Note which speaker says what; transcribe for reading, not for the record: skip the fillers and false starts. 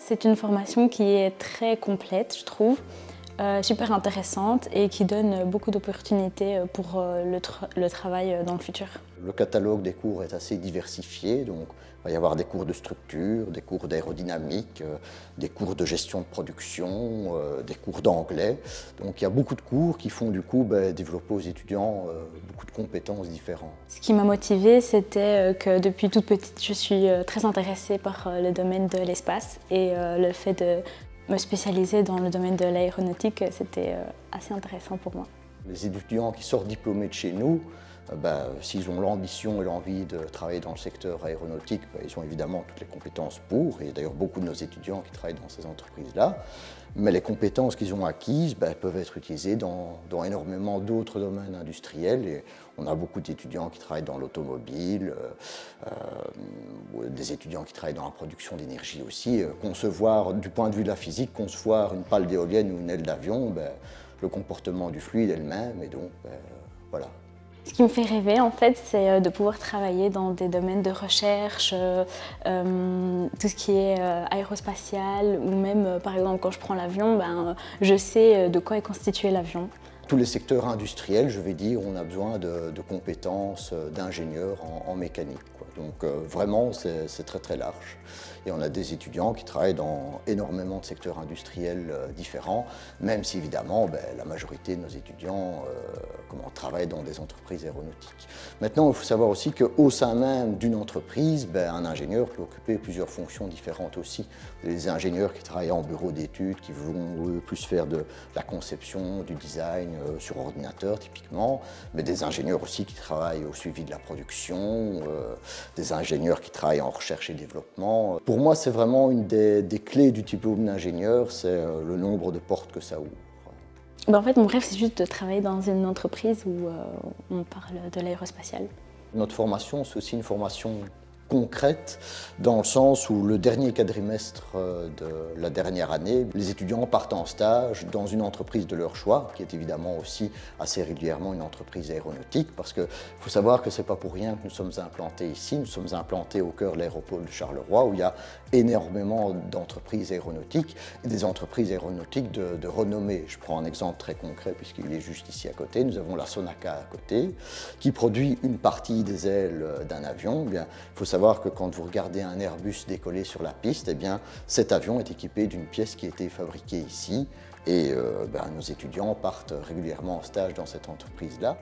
Speaker 1: C'est une formation qui est très complète, je trouve, super intéressante et qui donne beaucoup d'opportunités pour le travail dans le futur.
Speaker 2: Le catalogue des cours est assez diversifié, donc il va y avoir des cours de structure, des cours d'aérodynamique, des cours de gestion de production, des cours d'anglais. Donc il y a beaucoup de cours qui font du coup développer aux étudiants beaucoup de compétences différentes.
Speaker 1: Ce qui m'a motivée, c'était que depuis toute petite, je suis très intéressée par le domaine de l'espace et le fait de me spécialiser dans le domaine de l'aéronautique, c'était assez intéressant pour moi.
Speaker 2: Les étudiants qui sortent diplômés de chez nous, s'ils ont l'ambition et l'envie de travailler dans le secteur aéronautique, ils ont évidemment toutes les compétences pour, et il y a d'ailleurs beaucoup de nos étudiants qui travaillent dans ces entreprises-là, mais les compétences qu'ils ont acquises peuvent être utilisées dans énormément d'autres domaines industriels. Et on a beaucoup d'étudiants qui travaillent dans l'automobile, des étudiants qui travaillent dans la production d'énergie aussi. Concevoir, du point de vue de la physique, concevoir une pale d'éolienne ou une aile d'avion, le comportement du fluide est le même, et donc voilà.
Speaker 1: Ce qui me fait rêver, en fait, c'est de pouvoir travailler dans des domaines de recherche, tout ce qui est aérospatial, ou même, par exemple, quand je prends l'avion, je sais de quoi est constitué l'avion.
Speaker 2: Tous les secteurs industriels, je vais dire, on a besoin de compétences d'ingénieurs en mécanique, quoi. Donc vraiment, c'est très très large. Et on a des étudiants qui travaillent dans énormément de secteurs industriels différents, même si évidemment la majorité de nos étudiants travaillent dans des entreprises aéronautiques. Maintenant, il faut savoir aussi qu'au sein même d'une entreprise, un ingénieur peut occuper plusieurs fonctions différentes aussi. Des ingénieurs qui travaillent en bureau d'études, qui vont plus faire de la conception, du design sur ordinateur typiquement, mais des ingénieurs aussi qui travaillent au suivi de la production, des ingénieurs qui travaillent en recherche et développement. Pour moi, c'est vraiment une des clés du diplôme d'ingénieur, c'est le nombre de portes que ça ouvre.
Speaker 1: En fait, mon rêve, c'est juste de travailler dans une entreprise où on parle de l'aérospatiale.
Speaker 2: Notre formation, c'est aussi une formation concrète, dans le sens où le dernier quadrimestre de la dernière année, les étudiants partent en stage dans une entreprise de leur choix, qui est évidemment aussi assez régulièrement une entreprise aéronautique, parce qu'il faut savoir que ce n'est pas pour rien que nous sommes implantés ici. Nous sommes implantés au cœur de l'aéroport de Charleroi, où il y a énormément d'entreprises aéronautiques, et des entreprises aéronautiques de renommée. Je prends un exemple très concret, puisqu'il est juste ici à côté. Nous avons la Sonaca à côté, qui produit une partie des ailes d'un avion. Il faut savoir que quand vous regardez un Airbus décoller sur la piste, cet avion est équipé d'une pièce qui a été fabriquée ici, et nos étudiants partent régulièrement en stage dans cette entreprise-là.